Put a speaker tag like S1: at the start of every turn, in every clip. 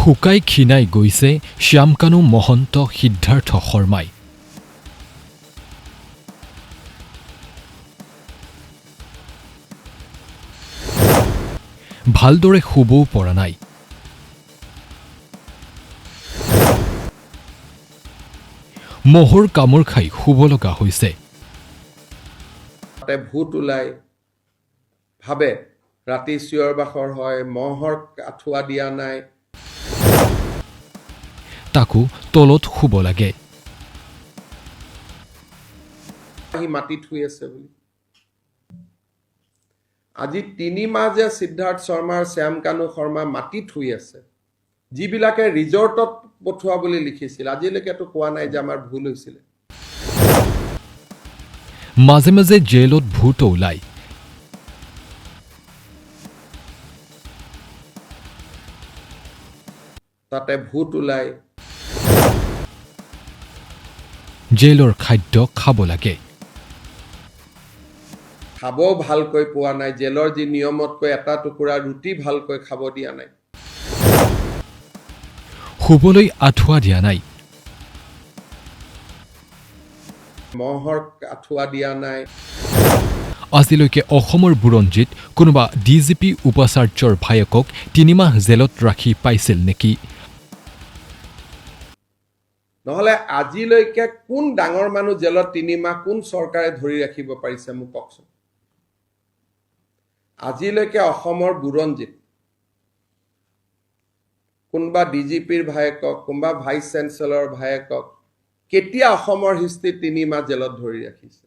S1: শুকাই ক্ষীণাই গৈছে শ্যামকানু মহন্ত সিদ্ধাৰ্থ শৰ্মাই। ভালদৰে শুবও পৰা নাই। মহৰ কামোৰ খাই শুব লগা হৈছে।
S2: ভূত ওলাই ভাবে ৰাতি চিঞৰ বাখৰ হয়, মহৰ আঁঠুৱা দিয়া নাই,
S1: তাকো তলত শুব লাগে।
S2: আহি মাটিত শুই আছে বুলি। আজি 3 মাহ যে সিদ্ধাৰ্থ শৰ্মাৰ শ্যামকানু শৰ্মা মাটিত শুই আছে, যিবিলাকে ৰিজৰ্টত পঠোৱা বুলি লিখিছিল, আজিলৈকেতো কোৱা নাই যে আমাৰ ভুল হৈছিলে।
S1: মাজে মাজে জেলত ভূত ওলায়।
S2: তাতে ভূত ওলাই
S1: জেলৰ খাদ্য খাব লাগে।
S2: খাবও ভালকৈ পোৱা নাই, জেলৰ যি নিয়মতকৈ এটা টুকুৰা ৰুটি ভালকৈ খাব দিয়া নাই।
S1: শুবলৈ আঁঠুৱা দিয়া নাই।
S2: মহৰ আঁঠুৱা দিয়া নাই।
S1: আজিলৈকে অসমৰ বুৰঞ্জীত কোনোবা ডিজিপি উপাচাৰ্যৰ ভায়েকক 3 মাহ জেলত ৰাখি পাইছিল নেকি?
S2: নহলে আজিলৈকে কোন ডাঙৰ মানুহ জেলত 3 মাহ কোন চৰকাৰে ধৰি ৰাখিব পাৰিছে মোক কওকচোন। আজিলৈকে অসমৰ বুৰঞ্জীত কোনোবা ডিজিপিৰ ভায়েকক, কোনোবা ভাইচ চেঞ্চেলৰ ভায়েকক কেতিয়া অসমৰ হিষ্ট্ৰীত 3 মাহ জেলত ধৰি ৰাখিছে?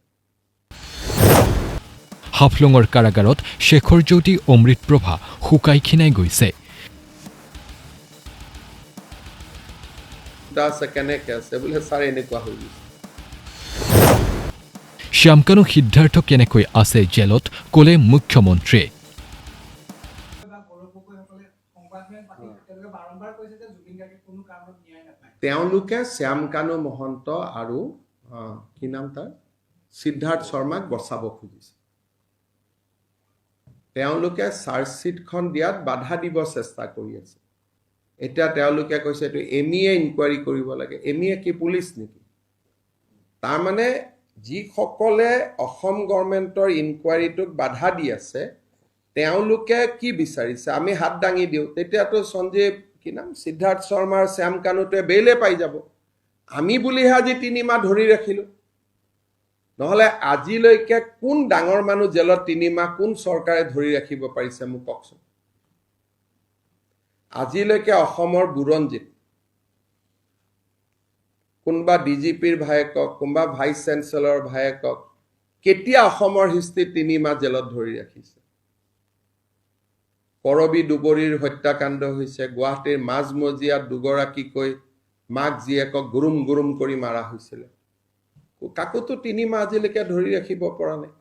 S1: হাফলঙৰ কাৰাগাৰত শেখৰ জ্যোতি অমৃতপ্ৰভা শুকাই ক্ষীণাই গৈছে।
S2: কেনেকে আছে বোলে ছাৰ এনেকুৱা হৈ গৈছে।
S1: শ্যামকানু সিদ্ধাৰ্থ কেনেকৈ আছে জেলত, ক'লে মুখ্যমন্ত্ৰীয়ে।
S2: তেওঁলোকে শ্যামকানু মহন্ত আৰু কি নাম তাৰ সিদ্ধাৰ্থ শৰ্মাক বচাব খুজিছে। তেওঁলোকে চাৰ্জশ্বিটখন দিয়াত বাধা দিব চেষ্টা কৰি আছে। এতিয়া তেওঁলোকে কৈছে এইটো এমিয়ে ইনকুৱাৰী কৰিব লাগে। এমিয়ে কি পুলিচ নেকি? তাৰমানে যিসকলে অসম গভৰ্ণমেণ্টৰ ইনকুৱাৰীটোক বাধা দি আছে, তেওঁলোকে কি বিচাৰিছে? আমি হাত দাঙি দিওঁ, তেতিয়াতো সঞ্জীৱ কি নাম সিদ্ধাৰ্থ শৰ্মাৰ শ্যামকানুটোৱে বেইলে পাই যাব। আমি বুলিহে আজি 3 মাহ ধৰি ৰাখিলো। নহলে আজিলৈকে কোন ডাঙৰ মানুহ জেলত 3 মাহ কোন চৰকাৰে ধৰি ৰাখিব পাৰিছে মোক কওকচোন। আজিলৈকে অসমৰ বুৰঞ্জীত কোনোবা ডিজিপিৰ ভায়েকক, কোনোবা ভাইচ চেঞ্চেলৰ ভায়েকক কেতিয়া অসমৰ হিষ্ট্ৰীত 3 মাহ জেলত ধৰি ৰাখিছে? কৰবী দুবৰীৰ হত্যাকাণ্ড হৈছে, গুৱাহাটীৰ মাজমজিয়াত দুগৰাকীকৈ মাক জীয়েকক গুৰুম গুৰুম কৰি মাৰা হৈছিলে। কাকোতো 3 মাহ আজিলৈকে ধৰি ৰাখিব পৰা নাই।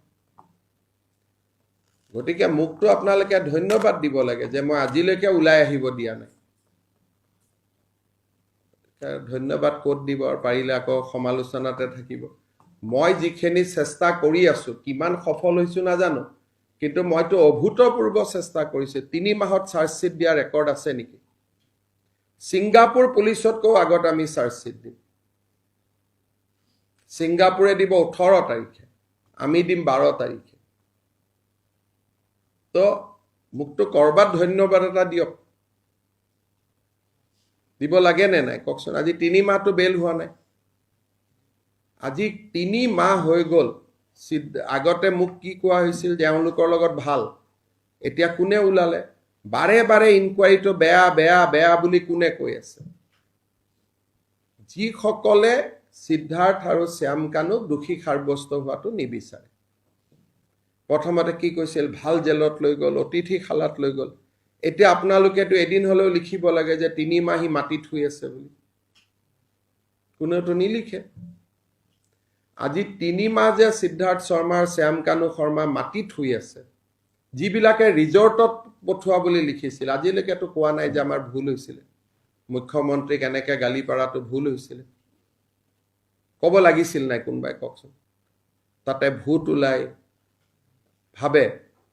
S2: গতিকে মোকতো আপোনালোকে ধন্যবাদ দিব লাগে যে মই আজিলৈকে ওলাই আহিব দিয়া নাই। ধন্যবাদ ক'ত দিব, আৰু পাৰিলে আকৌ সমালোচনাতে থাকিব। মই যিখিনি চেষ্টা কৰি আছো, কিমান সফল হৈছো নাজানো, কিন্তু মইতো অভূতপূৰ্ব চেষ্টা কৰিছো। 3 মাহত চাৰ্জশ্বিট দিয়া ৰেকৰ্ড আছে নেকি? ছিংগাপুৰ পুলিচতকৈও আগত আমি চাৰ্জশ্বিট দিম। ছিংগাপুৰে দিব 18 তাৰিখে, আমি দিম 12 তাৰিখে। তো মোকতো কৰবাত ধন্যবাদ এটা দিয়ক। দিব লাগে নে নাই কওকচোন। আজি 3 মাহটো বেল হোৱা নাই। আজি 3 মাহ হৈ গ'ল। আগতে মোক কি কোৱা হৈছিল যে তেওঁলোকৰ লগত ভাল, এতিয়া কোনে ওলালে? বাৰে বাৰে ইনকুৱাৰীটো বেয়া বেয়া বেয়া বুলি কোনে কৈ আছে? যিসকলে সিদ্ধাৰ্থ আৰু শ্যামকানুক দোষী সাব্যস্ত হোৱাটো নিবিচাৰে। প্ৰথমতে কি কৈছিল? ভাল জেলত লৈ গ'ল, অতিথিশালাত লৈ গ'ল। এতিয়া আপোনালোকেতো এদিন হলেও লিখিব লাগে যে 3 মাহ মাটিত শুই আছে বুলি। কোনেওতো নিলিখে। আজি 3 মাহ যে সিদ্ধাৰ্থ শৰ্মাৰ শ্যামকানু শৰ্মা মাটিত শুই আছে, যিবিলাকে ৰিজৰ্টত পঠোৱা বুলি লিখিছিল, আজিলৈকেতো কোৱা নাই যে আমাৰ ভুল হৈছিলে। মুখ্যমন্ত্ৰীক এনেকে গালি পাৰাটো ভুল হৈছিলে। ক'ব লাগিছিল নাই কোনোবাই কওকচোন। তাতে ভূত ওলাই ভাবে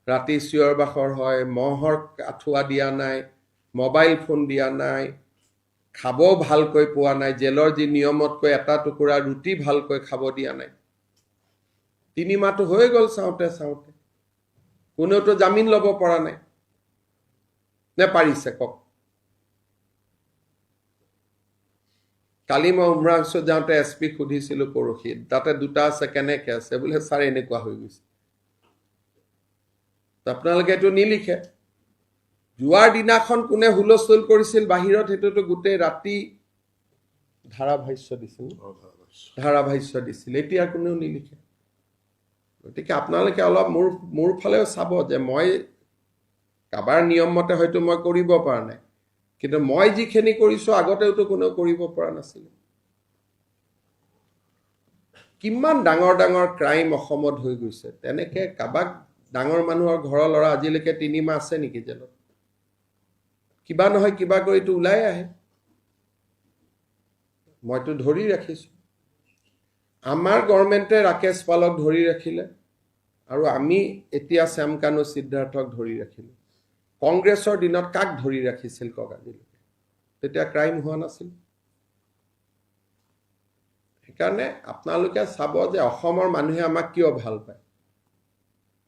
S2: ৰাতি চিঞৰ বাখৰ হয়, মহৰ আঁঠুৱা দিয়া নাই, মোবাইল ফোন দিয়া নাই, খাবও ভালকৈ পোৱা নাই, জেলৰ যি নিয়মতকৈ এটা টুকুৰা ৰুটি ভালকৈ খাব দিয়া নাই। 3 মাহটো হৈ গ'ল চাওঁতে চাওঁতে, কোনেওতো জামিন ল'ব পৰা নাই নে পাৰিছে কওক? কালি মই উমৰাংচু যাওঁতে SP সুধিছিলোঁ পৰহি, তাতে 2টা আছে, কেনেকৈ আছে? বোলে ছাৰ এনেকুৱা হৈ গৈছে। আপোনালোকে এইটো নিলিখে। যোৱাৰ দিনাখন কোনে হুলস্থুল কৰিছিল বাহিৰত, সেইটোতো গোটেই ৰাতি ধাৰাভাষ্য দিছিল, এতিয়া কোনেও নিলিখে। গতিকে আপোনালোকে অলপ মোৰ ফালেও চাব যে মই কাবাৰ নিয়ম মতে হয়তো মই কৰিব পৰা নাই, কিন্তু মই যিখিনি কৰিছোঁ আগতেওতো কোনেও কৰিব পৰা নাছিল। কিমান ডাঙৰ ডাঙৰ ক্ৰাইম অসমত হৈ গৈছে, তেনেকে কাবাক ডাঙৰ মানুহৰ ঘৰৰ ল'ৰা আজিলৈকে 3 মাহ আছে নেকি জেলত? কিবা নহয় কিবা কৰিতো ওলাই আহে। মইতো ধৰি ৰাখিছোঁ, আমাৰ গভৰ্ণমেণ্টে ৰাকেশ পালক ধৰি ৰাখিলে, আৰু আমি এতিয়া শ্যাম কানু সিদ্ধাৰ্থক ধৰি ৰাখিলোঁ। কংগ্ৰেছৰ দিনত কাক ধৰি ৰাখিছিল কওক আজিলৈকে? তেতিয়া ক্ৰাইম হোৱা নাছিল। সেইকাৰণে আপোনালোকে চাব যে অসমৰ মানুহে আমাক কিয় ভাল পায়।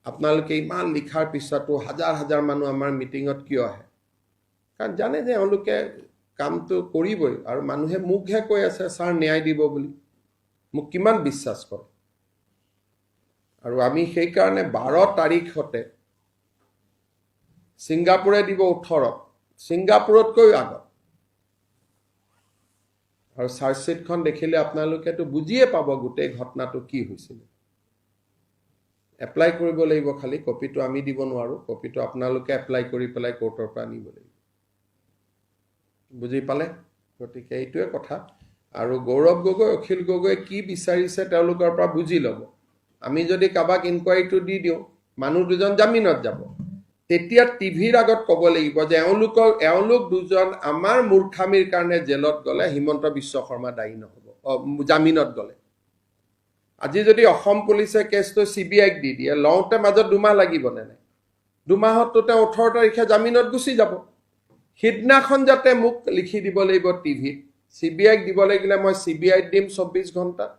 S2: আপোনালোকে ইমান লিখাৰ পিছতো হাজাৰ হাজাৰ মানুহ আমাৰ মিটিঙত কিয় আহে? কাৰণ জানে যে এওঁলোকে কামটো কৰিবই, আৰু মানুহে মোকহে কৈ আছে ছাৰ ন্যায় দিব বুলি। মোক কিমান বিশ্বাস কৰে। আৰু আমি সেইকাৰণে 12 তাৰিখতে ছিংগাপুৰে দিব 18, ছিংগাপুৰতকৈ আগত। আৰু চাৰ্জশ্বিটখন দেখিলে আপোনালোকেতো বুজিয়ে পাব গোটেই ঘটনাটো কি হৈছিল। এপ্লাই কৰিব লাগিব, খালি কপিটো আমি দিব নোৱাৰোঁ, কপিটো আপোনালোকে এপ্লাই কৰি পেলাই কোৰ্টৰ পৰা আনিব লাগিব। বুজি পালে? গতিকে এইটোৱে কথা। আৰু গৌৰৱ গগৈ, অখিল গগৈ কি বিচাৰিছে তেওঁলোকৰ পৰা বুজি ল'ব। আমি যদি কাবাক ইনকুৱাৰীটো দি দিওঁ, মানুহ 2জন জামিনত যাব, তেতিয়া টিভিৰ আগত ক'ব লাগিব যে এওঁলোক 2জন আমাৰ মূৰ্খামিৰ কাৰণে জেলত গ'লে হিমন্ত বিশ্ব শৰ্মা দায়ী নহ'ব, জামিনত গ'লে। আজি যদি অসম পুলিচে কেছটো CBIক দি দিয়ে, লওঁতে মাজত 2 মাহ লাগিব নে নাই? 2 মাহততো তেওঁ 18 তাৰিখে জামিনত গুচি যাব। সিদিনাখন যাতে মোক লিখি দিব লাগিব টিভিত, CBIক দিব লাগিলে মই CBIক দিম 24 ঘণ্টাত,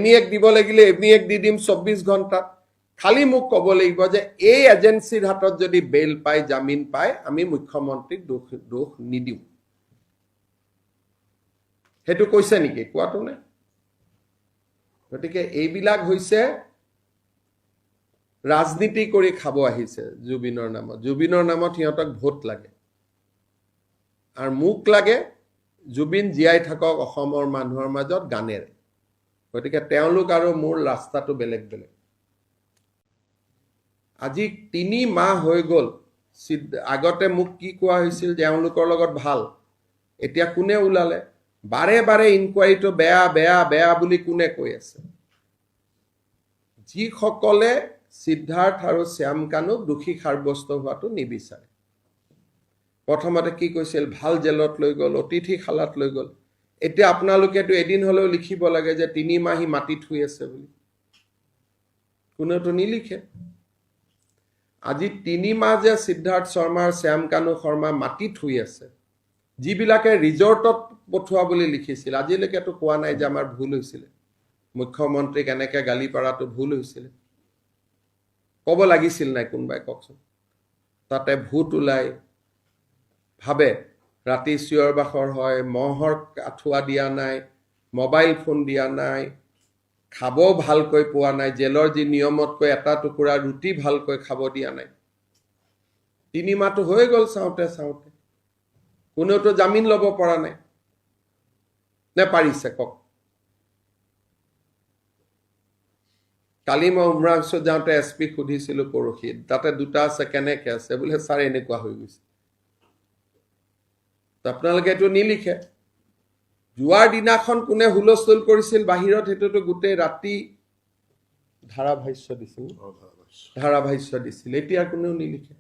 S2: MEক দিব লাগিলে MEক দি দিম 24 ঘণ্টাত। খালি মোক ক'ব লাগিব যে এই এজেঞ্চিৰ হাতত যদি বেইল পাই, জামিন পায়, আমি মুখ্যমন্ত্ৰীক দোষ নিদিওঁ। সেইটো কৈছে নেকি? কোৱাটো নাই। গতিকে এইবিলাক হৈছে ৰাজনীতি কৰি খাব আহিছে জুবিনৰ নামত। জুবিনৰ নামত সিহঁতক ভোট লাগে, আৰু মোক লাগে জুবিন জীয়াই থাকক অসমৰ মানুহৰ মাজত গানেৰে। গতিকে তেওঁলোক আৰু মোৰ ৰাস্তাটো বেলেগ বেলেগ। আজি 3 মাহ হৈ গ'ল। আগতে মোক কি কোৱা হৈছিল যে এওঁলোকৰ লগত ভাল, এতিয়া কোনে ওলালে? বাৰে বাৰে ইনকুৱাৰীটো বেয়া বেয়া বেয়া বুলি কোনে কৈ আছে? যিসকলে সিদ্ধাৰ্থ আৰু শ্যাম কানুক দোষী সাব্যস্ত হোৱাটো নিবিচাৰে। প্ৰথমতে কি কৈছিল? ভাল জেলত লৈ গ'ল, অতিথিশালাত লৈ গ'ল। এতিয়া আপোনালোকেতো এদিন হ'লেও লিখিব লাগে যে 3 মাহ মাটিত শুই আছে বুলি। কোনেওতো নিলিখে। আজি 3 মাহ যে সিদ্ধাৰ্থ শৰ্মা আৰু শ্যাম কানু শৰ্মা মাটিত শুই আছে, যিবিলাকে ৰিজৰ্টত পঠোৱা বুলি লিখিছিল, আজিলৈকেতো কোৱা নাই যে আমাৰ ভুল হৈছিলে, মুখ্যমন্ত্ৰীক এনেকে গালি পাৰাটো ভুল হৈছিলে। ক'ব লাগিছিল নাই কোনোবাই কওকচোন? তাতে ভূত ওলাই, ভাবে ৰাতি চিঞৰ বাখৰ হয়, মহৰ আঁঠুৱা দিয়া নাই, মোবাইল ফোন দিয়া নাই, খাবও ভালকৈ পোৱা নাই, জেলৰ যি নিয়মতকৈ এটা টুকুৰা ৰুটি ভালকৈ খাব দিয়া নাই। 3 মাহটো হৈ গ'ল চাওঁতে চাওঁতে, কোনেওতো জামিন ল'ব পৰা নাই নে পাৰিছে কওক? কালি মই উমৰাংচু যাওঁতে SP সুধিছিলোঁ পৰহি, তাতে 2টা আছে, কেনেকৈ আছে? বোলে ছাৰ এনেকুৱা হৈ গৈছে। আপোনালোকে এইটো নিলিখে। যোৱাৰ দিনাখন কোনে হুলস্থুল কৰিছিল বাহিৰত, সেইটোতো গোটেই ৰাতি ধাৰাভাষ্য দিছিল, এতিয়া কোনেও নিলিখে।